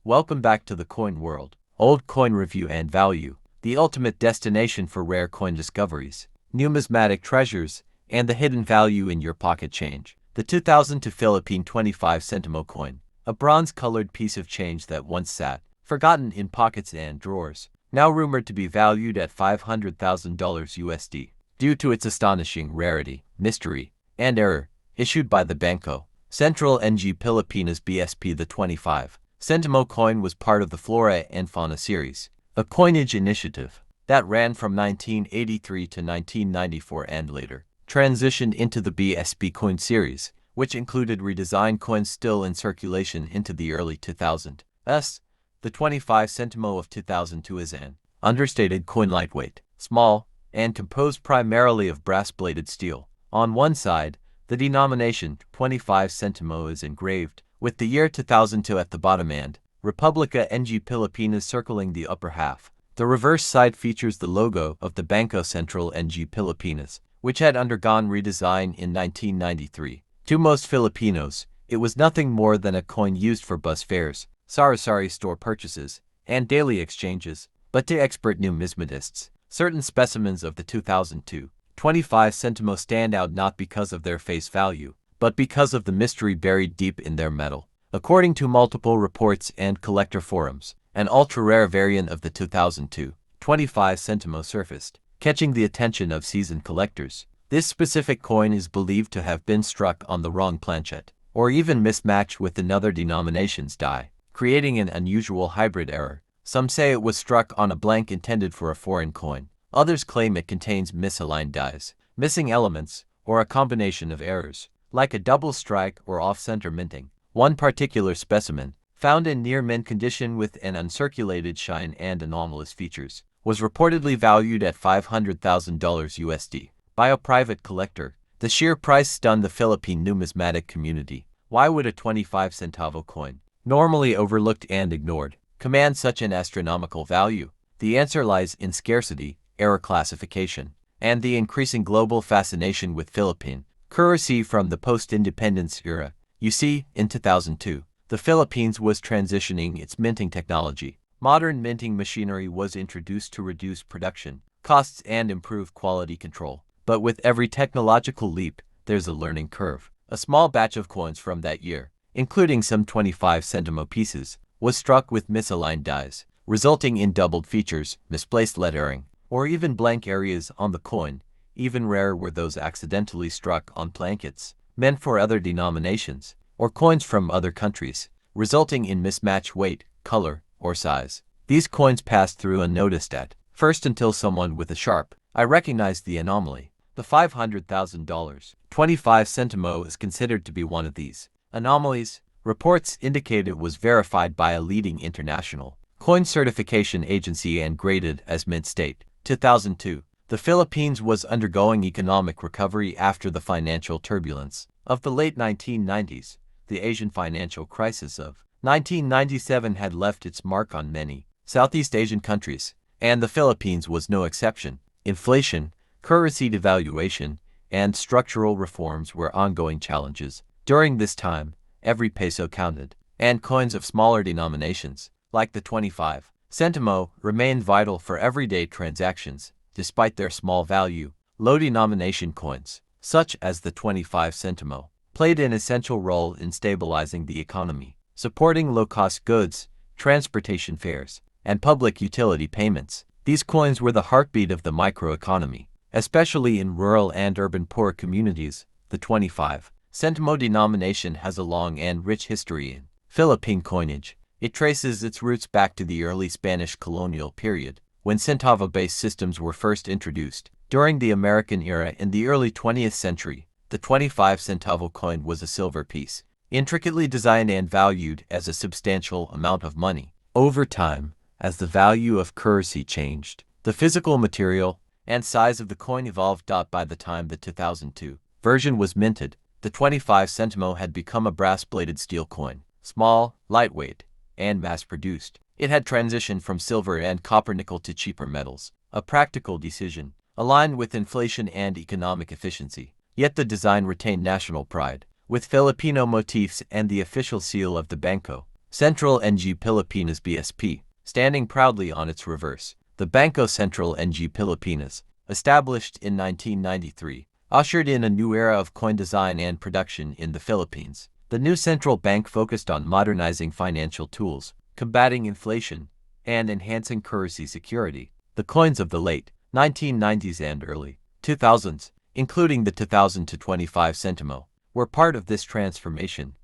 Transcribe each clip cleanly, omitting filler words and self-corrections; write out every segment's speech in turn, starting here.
Welcome back to the coin world. Old coin review and value, the ultimate destination for rare coin discoveries, numismatic treasures, and the hidden value in your pocket change. The 2002 Philippine 25 Sentimo coin, a bronze-colored piece of change that once sat, forgotten in pockets and drawers, now rumored to be valued at $500,000 USD, due to its astonishing rarity, mystery, and error, issued by the Banco Central ng Pilipinas BSP. The 25 Sentimo coin was part of the Flora and Fauna series, a coinage initiative that ran from 1983 to 1994 and later transitioned into the BSP coin series, which included redesigned coins still in circulation into the early 2000s. The 25 Sentimo of 2002 is an understated coin, lightweight, small, and composed primarily of brass-bladed steel. On one side, the denomination 25 Sentimo is engraved, with the year 2002 at the bottom and Republica ng Pilipinas circling the upper half. The reverse side features the logo of the Banco Central ng Pilipinas, which had undergone redesign in 1993. To most Filipinos, it was nothing more than a coin used for bus fares, sari-sari store purchases, and daily exchanges. But to expert numismatists, certain specimens of the 2002 25 Sentimo stand out not because of their face value, but because of the mystery buried deep in their metal. According to multiple reports and collector forums, an ultra-rare variant of the 2002 25 Sentimo surfaced, catching the attention of seasoned collectors. This specific coin is believed to have been struck on the wrong planchet, or even mismatched with another denomination's die, creating an unusual hybrid error. Some say it was struck on a blank intended for a foreign coin. Others claim it contains misaligned dies, missing elements, or a combination of errors, like a double strike or off-center minting. One particular specimen, found in near mint condition with an uncirculated shine and anomalous features, was reportedly valued at $500,000 USD by a private collector. The sheer price stunned the Philippine numismatic community. Why would a 25 centavo coin, normally overlooked and ignored, command such an astronomical value? The answer lies in scarcity, error classification, and the increasing global fascination with Philippine currency from the post-independence era. You see, in 2002, the Philippines was transitioning its minting technology. Modern minting machinery was introduced to reduce production costs and improve quality control. But with every technological leap, there's a learning curve. A small batch of coins from that year, including some 25 Sentimo pieces, was struck with misaligned dies, resulting in doubled features, misplaced lettering, or even blank areas on the coin. Even rarer were those accidentally struck on blankets, meant for other denominations, or coins from other countries, resulting in mismatched weight, color, or size. These coins passed through unnoticed at first until someone with a sharp eye recognized the anomaly. The $500,000 25 Sentimo is considered to be one of these anomalies. Reports indicate it was verified by a leading international coin certification agency and graded as mint state. 2002. The Philippines was undergoing economic recovery after the financial turbulence of the late 1990s. The Asian financial crisis of 1997 had left its mark on many Southeast Asian countries, and the Philippines was no exception. Inflation, currency devaluation, and structural reforms were ongoing challenges. During this time, every peso counted, and coins of smaller denominations, like the 25 Sentimo, remained vital for everyday transactions. Despite their small value, low denomination coins, such as the 25 Sentimo, played an essential role in stabilizing the economy, supporting low-cost goods, transportation fares, and public utility payments. These coins were the heartbeat of the microeconomy, especially in rural and urban poor communities. The 25 Sentimo denomination has a long and rich history in Philippine coinage. It traces its roots back to the early Spanish colonial period, when centavo-based systems were first introduced. During the American era in the early 20th century, the 25 centavo coin was a silver piece, intricately designed and valued as a substantial amount of money. Over time, as the value of currency changed, the physical material and size of the coin evolved. By the time the 2002 version was minted, the 25 Sentimo had become a brass-bladed steel coin, small, lightweight, and mass-produced. It had transitioned from silver and copper-nickel to cheaper metals, a practical decision, aligned with inflation and economic efficiency. Yet the design retained national pride, with Filipino motifs and the official seal of the Banco Central NG Pilipinas BSP, standing proudly on its reverse. The Bangko Sentral NG Pilipinas, established in 1993, ushered in a new era of coin design and production in the Philippines. The new central bank focused on modernizing financial tools, combating inflation, and enhancing currency security. The coins of the late 1990s and early 2000s, including the 2000 to 25 Sentimo, were part of this transformation.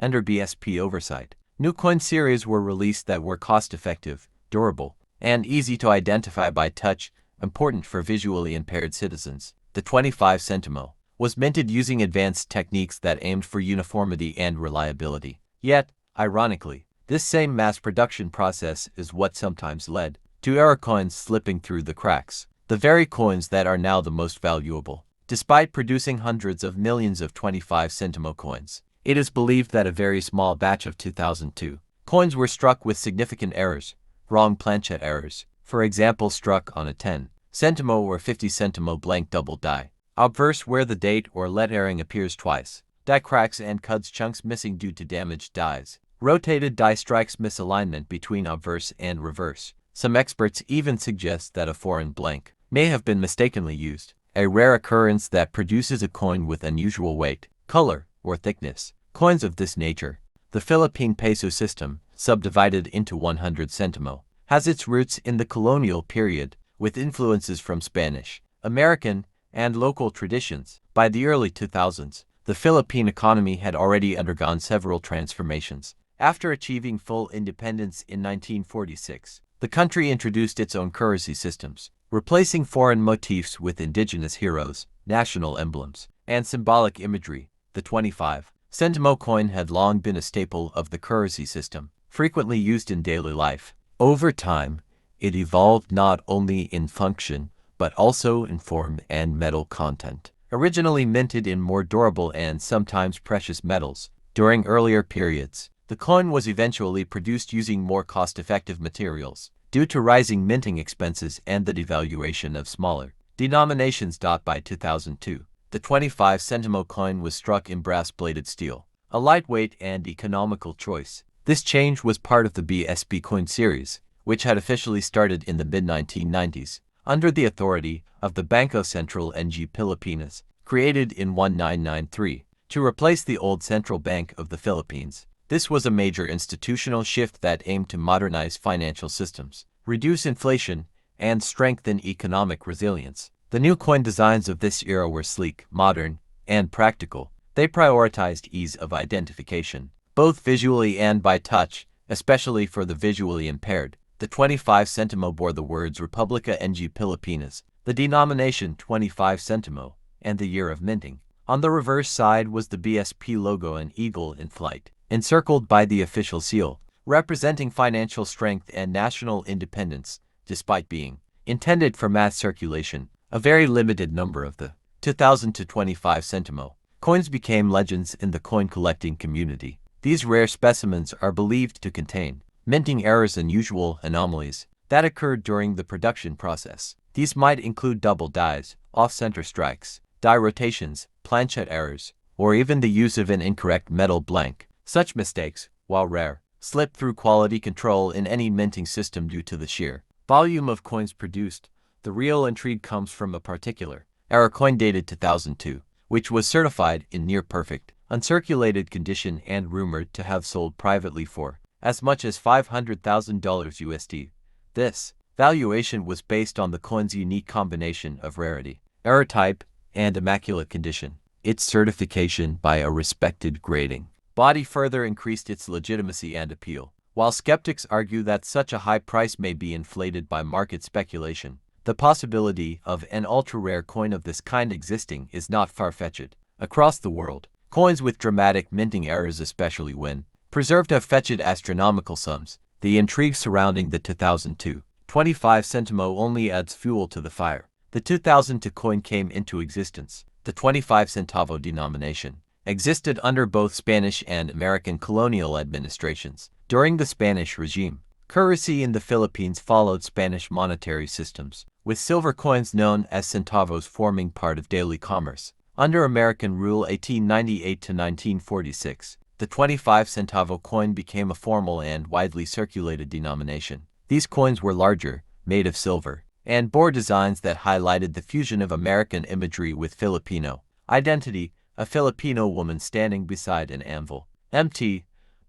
Under BSP oversight, new coin series were released that were cost-effective, durable, and easy to identify by touch, important for visually impaired citizens. The 25 Sentimo was minted using advanced techniques that aimed for uniformity and reliability. Yet, ironically, this same mass production process is what sometimes led to error coins slipping through the cracks, the very coins that are now the most valuable. Despite producing hundreds of millions of 25 Sentimo coins, it is believed that a very small batch of 2002 coins were struck with significant errors, wrong planchet errors, for example struck on a 10 Sentimo or 50 Sentimo blank double die, obverse where the date or lettering appears twice, die cracks and cuds chunks missing due to damaged dies, rotated die strikes misalignment between obverse and reverse. Some experts even suggest that a foreign blank may have been mistakenly used, a rare occurrence that produces a coin with unusual weight, color, or thickness. Coins of this nature, the Philippine peso system, subdivided into 100 Sentimo, has its roots in the colonial period, with influences from Spanish, American, and local traditions. By the early 2000s, the Philippine economy had already undergone several transformations. After achieving full independence in 1946, the country introduced its own currency systems, replacing foreign motifs with indigenous heroes, national emblems, and symbolic imagery. The 25 Sentimo coin had long been a staple of the currency system, frequently used in daily life. Over time, it evolved not only in function, but also in form and metal content. Originally minted in more durable and sometimes precious metals, during earlier periods, the coin was eventually produced using more cost-effective materials, due to rising minting expenses and the devaluation of smaller denominations. By 2002, the 25 Sentimo coin was struck in brass-bladed steel, a lightweight and economical choice. This change was part of the BSP coin series, which had officially started in the mid-1990s, under the authority of the Bangko Sentral NG Pilipinas, created in 1993, to replace the old Central Bank of the Philippines. This was a major institutional shift that aimed to modernize financial systems, reduce inflation, and strengthen economic resilience. The new coin designs of this era were sleek, modern, and practical. They prioritized ease of identification, both visually and by touch, especially for the visually impaired. The 25 Sentimo bore the words Republica NG Pilipinas, the denomination 25 Sentimo, and the year of minting. On the reverse side was the BSP logo, an eagle in flight, encircled by the official seal, representing financial strength and national independence. Despite being intended for mass circulation, a very limited number of the 2000 to 25 Sentimo coins became legends in the coin collecting community. These rare specimens are believed to contain minting errors and usual anomalies that occurred during the production process. These might include double dies, off-center strikes, die rotations, planchet errors, or even the use of an incorrect metal blank. Such mistakes, while rare, slip through quality control in any minting system due to the sheer volume of coins produced. The real intrigue comes from a particular error coin dated 2002, which was certified in near-perfect, uncirculated condition and rumored to have sold privately for as much as $500,000 USD. This valuation was based on the coin's unique combination of rarity, error type, and immaculate condition. Its certification by a respected grading body further increased its legitimacy and appeal. While skeptics argue that such a high price may be inflated by market speculation, the possibility of an ultra-rare coin of this kind existing is not far-fetched. Across the world, coins with dramatic minting errors, especially when preserved, have fetched astronomical sums. The intrigue surrounding the 2002 25 Sentimo only adds fuel to the fire. The 2002 coin came into existence. The 25 centavo denomination existed under both Spanish and American colonial administrations. During the Spanish regime, currency in the Philippines followed Spanish monetary systems, with silver coins known as centavos forming part of daily commerce. Under American rule 1898 to 1946, the the 25 centavo coin became a formal and widely circulated denomination. These coins were larger, made of silver, and bore designs that highlighted the fusion of American imagery with Filipino identity, a Filipino woman standing beside an anvil. Mt.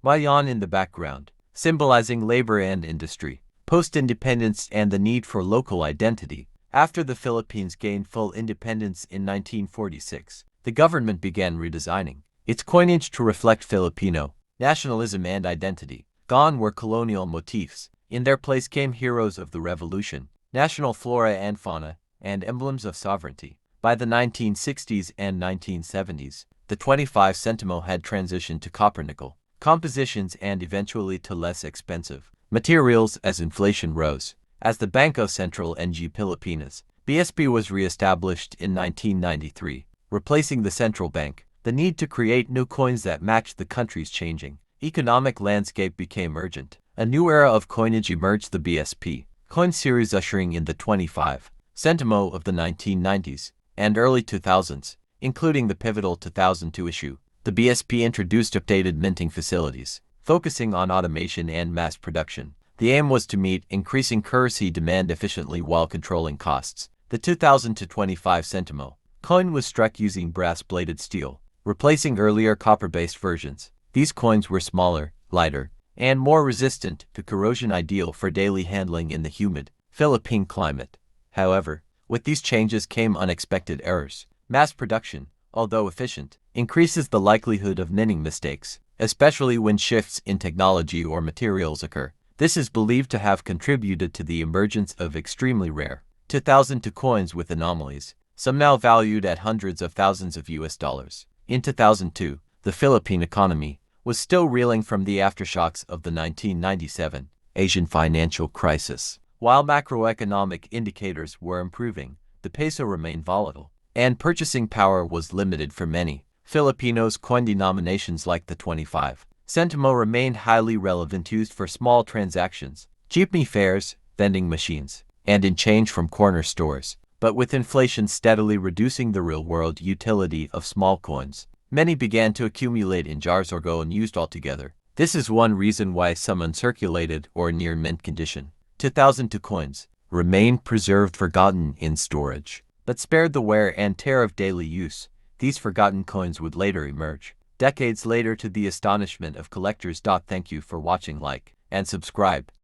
Mayan in the background, symbolizing labor and industry, post-independence and the need for local identity. After the Philippines gained full independence in 1946, the government began redesigning its coinage to reflect Filipino nationalism and identity. Gone were colonial motifs. In their place came heroes of the revolution, national flora and fauna, and emblems of sovereignty. By the 1960s and 1970s, the 25 Sentimo had transitioned to copper-nickel compositions and eventually to less expensive materials as inflation rose. As the Bangko Sentral ng Pilipinas, BSP was re-established in 1993, replacing the central bank. The need to create new coins that matched the country's changing economic landscape became urgent. A new era of coinage emerged, the BSP coin series ushering in the 25 Sentimo of the 1990s and early 2000s, including the pivotal 2002 issue. The BSP introduced updated minting facilities, focusing on automation and mass production. The aim was to meet increasing currency demand efficiently while controlling costs. The 2025 Sentimo coin was struck using brass-bladed steel, replacing earlier copper-based versions. These coins were smaller, lighter, and more resistant to corrosion, ideal for daily handling in the humid Philippine climate. However, with these changes came unexpected errors. Mass production, although efficient, increases the likelihood of minting mistakes, especially when shifts in technology or materials occur. This is believed to have contributed to the emergence of extremely rare 2002 coins with anomalies, some now valued at hundreds of thousands of US dollars. In 2002, the Philippine economy was still reeling from the aftershocks of the 1997 Asian financial crisis. While macroeconomic indicators were improving, the peso remained volatile, and purchasing power was limited for many Filipinos. Coin denominations like the 25 Sentimo remained highly relevant, used for small transactions, jeepney fares, vending machines, and in change from corner stores. But with inflation steadily reducing the real-world utility of small coins, many began to accumulate in jars or go unused altogether. This is one reason why some uncirculated or near mint condition 2002 coins remain preserved, forgotten in storage, but spared the wear and tear of daily use. These forgotten coins would later emerge decades later to the astonishment of collectors. Thank you for watching. Like and subscribe.